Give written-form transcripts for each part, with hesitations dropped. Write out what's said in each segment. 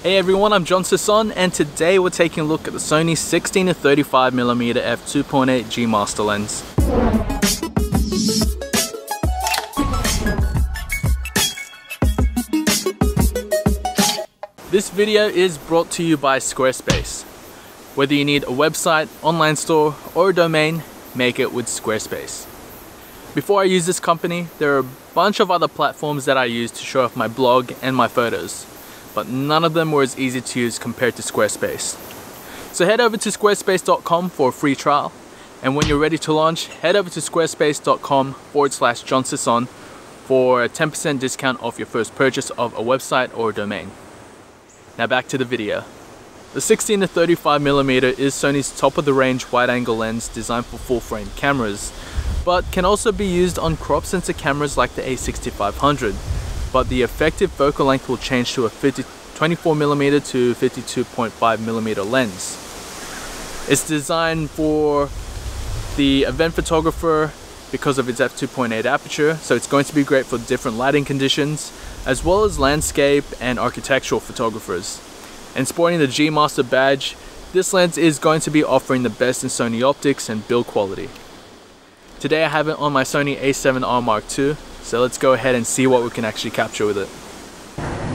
Hey everyone, I'm Sison, and today we're taking a look at the Sony 16-35mm F2.8 G Master lens. This video is brought to you by Squarespace. Whether you need a website, online store, or a domain, make it with Squarespace. Before I use this company, there are a bunch of other platforms that I use to show off my blog and my photos, but none of them were as easy to use compared to Squarespace. So head over to squarespace.com for a free trial, and when you're ready to launch, head over to squarespace.com/JohnSison for a 10% discount off your first purchase of a website or a domain. Now back to the video. The 16-35mm is Sony's top-of-the-range wide-angle lens designed for full-frame cameras, but can also be used on crop sensor cameras like the A6500. But the effective focal length will change to a 24mm to 52.5mm lens. It's designed for the event photographer because of its f2.8 aperture, so it's going to be great for different lighting conditions, as well as landscape and architectural photographers. And sporting the G Master badge, this lens is going to be offering the best in Sony optics and build quality. Today I have it on my Sony a7R Mark II, so let's go ahead and see what we can actually capture with it.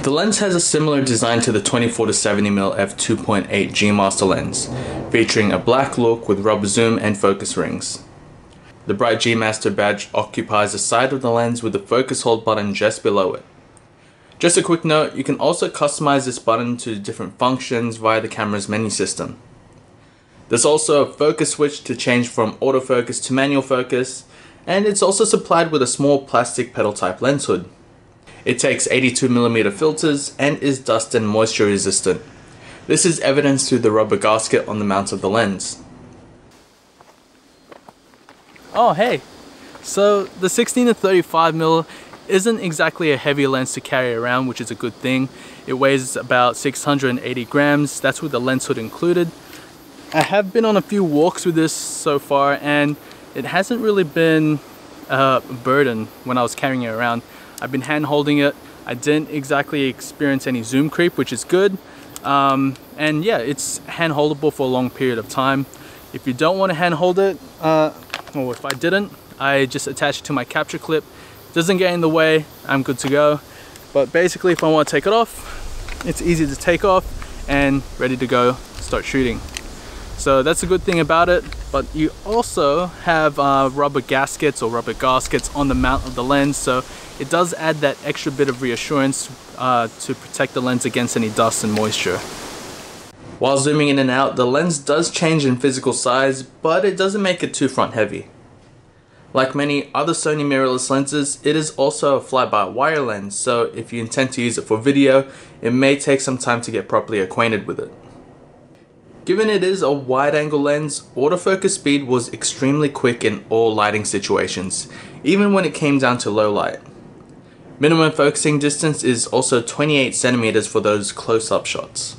The lens has a similar design to the 24-70mm f2.8 G Master lens, featuring a black look with rubber zoom and focus rings. The bright G Master badge occupies the side of the lens with the focus hold button just below it. Just a quick note, you can also customize this button to different functions via the camera's menu system. There's also a focus switch to change from autofocus to manual focus, and it's also supplied with a small plastic pedal type lens hood. It takes 82mm filters and is dust and moisture resistant. This is evidenced through the rubber gasket on the mount of the lens. Oh hey, so the 16-35mm isn't exactly a heavy lens to carry around, which is a good thing. It weighs about 680 grams, that's with the lens hood included. I have been on a few walks with this so far, and it hasn't really been a burden when I was carrying it around. I've been hand holding it. I didn't exactly experience any zoom creep, which is good. And yeah, it's hand holdable for a long period of time. If you don't want to hand hold it, or if I didn't, I just attach it to my capture clip. Doesn't get in the way, I'm good to go. But basically, if I want to take it off, it's easy to take off and ready to go, start shooting. So that's a good thing about it, but you also have rubber gaskets or rubber gaskets on the mount of the lens, so it does add that extra bit of reassurance to protect the lens against any dust and moisture. While zooming in and out, the lens does change in physical size, but it doesn't make it too front heavy. Like many other Sony mirrorless lenses, it is also a fly-by-wire lens, so if you intend to use it for video, it may take some time to get properly acquainted with it. Given it is a wide-angle lens, autofocus speed was extremely quick in all lighting situations, even when it came down to low light. Minimum focusing distance is also 28 cm for those close-up shots.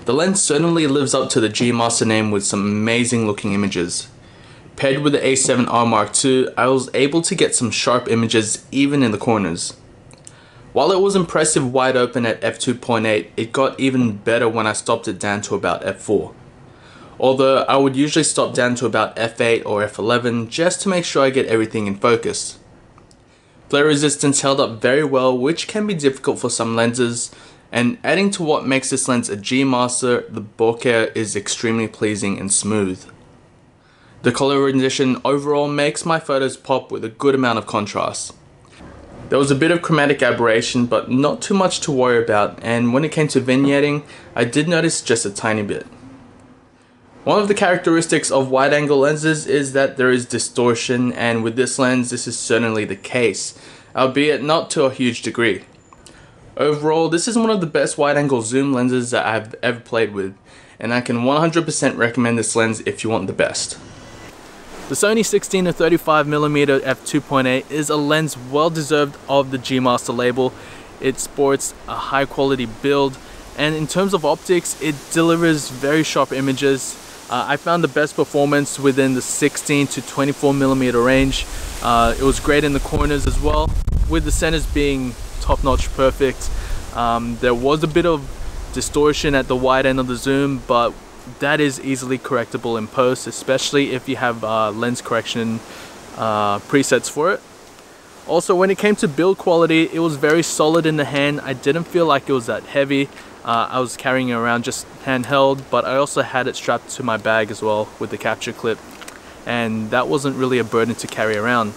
The lens certainly lives up to the G Master name with some amazing looking images. Paired with the a7R Mark II, I was able to get some sharp images even in the corners. While it was impressive wide open at f2.8, it got even better when I stopped it down to about f4. Although I would usually stop down to about f8 or f11 just to make sure I get everything in focus. Flare resistance held up very well, which can be difficult for some lenses, and adding to what makes this lens a G Master, the bokeh is extremely pleasing and smooth. The color rendition overall makes my photos pop with a good amount of contrast. There was a bit of chromatic aberration, but not too much to worry about, and when it came to vignetting, I did notice just a tiny bit. One of the characteristics of wide-angle lenses is that there is distortion, and with this lens this is certainly the case, albeit not to a huge degree. Overall, this is one of the best wide-angle zoom lenses that I've ever played with, and I can 100% recommend this lens if you want the best. The Sony 16-35mm f2.8 is a lens well deserved of the G Master label. It sports a high quality build, and in terms of optics, it delivers very sharp images. I found the best performance within the 16 to 24mm range. It was great in the corners as well, with the centers being top-notch perfect. There was a bit of distortion at the wide end of the zoom, but that is easily correctable in post, especially if you have lens correction presets for it. Also, when it came to build quality, it was very solid in the hand. I didn't feel like it was that heavy. I was carrying it around just handheld, but I also had it strapped to my bag as well with the capture clip, and that wasn't really a burden to carry around.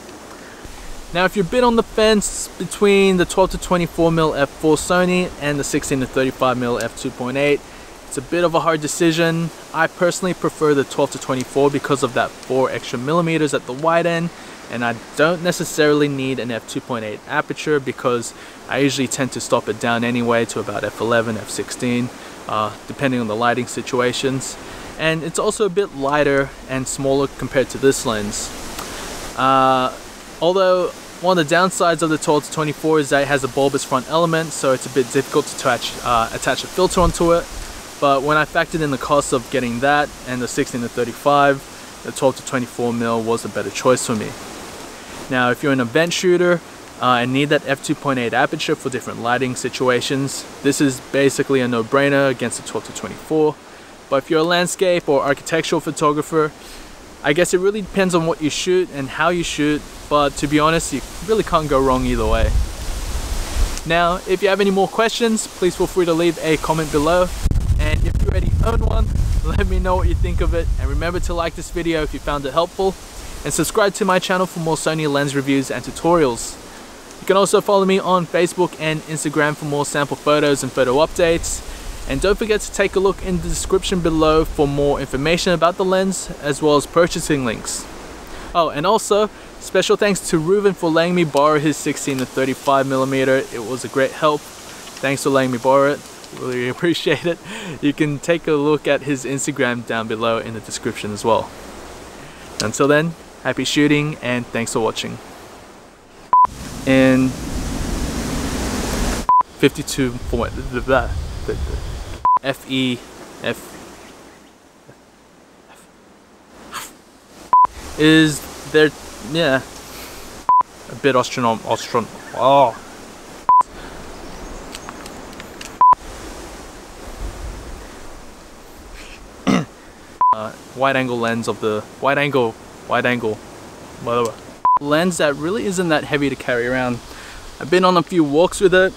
Now, if you're a bit on the fence between the 12-24mm f4 Sony and the 16-35mm f2.8, it's a bit of a hard decision. I personally prefer the 12-24 because of that 4 extra millimeters at the wide end, and I don't necessarily need an f2.8 aperture because I usually tend to stop it down anyway to about f11, f16, depending on the lighting situations. And it's also a bit lighter and smaller compared to this lens. Although one of the downsides of the 12-24 is that it has a bulbous front element, so it's a bit difficult to attach a filter onto it. But when I factored in the cost of getting that and the 16-35, the 12-24mm was a better choice for me. Now, if you're an event shooter and need that f2.8 aperture for different lighting situations, this is basically a no-brainer against the 12-24. But if you're a landscape or architectural photographer, I guess it really depends on what you shoot and how you shoot, but to be honest, you really can't go wrong either way. Now, if you have any more questions, please feel free to leave a comment below. And if you already own one, let me know what you think of it. And remember to like this video if you found it helpful. And subscribe to my channel for more Sony lens reviews and tutorials. You can also follow me on Facebook and Instagram for more sample photos and photo updates. And don't forget to take a look in the description below for more information about the lens, as well as purchasing links. Oh, and also, special thanks to Reuven for letting me borrow his 16-35mm. It was a great help. Thanks for letting me borrow it. Really appreciate it. You can take a look at his Instagram down below in the description as well. Until then, happy shooting and thanks for watching. And 52 for is there, yeah, a bit oh. Wide angle lens of the wide angle whatever lens that really isn't that heavy to carry around. I've been on a few walks with it.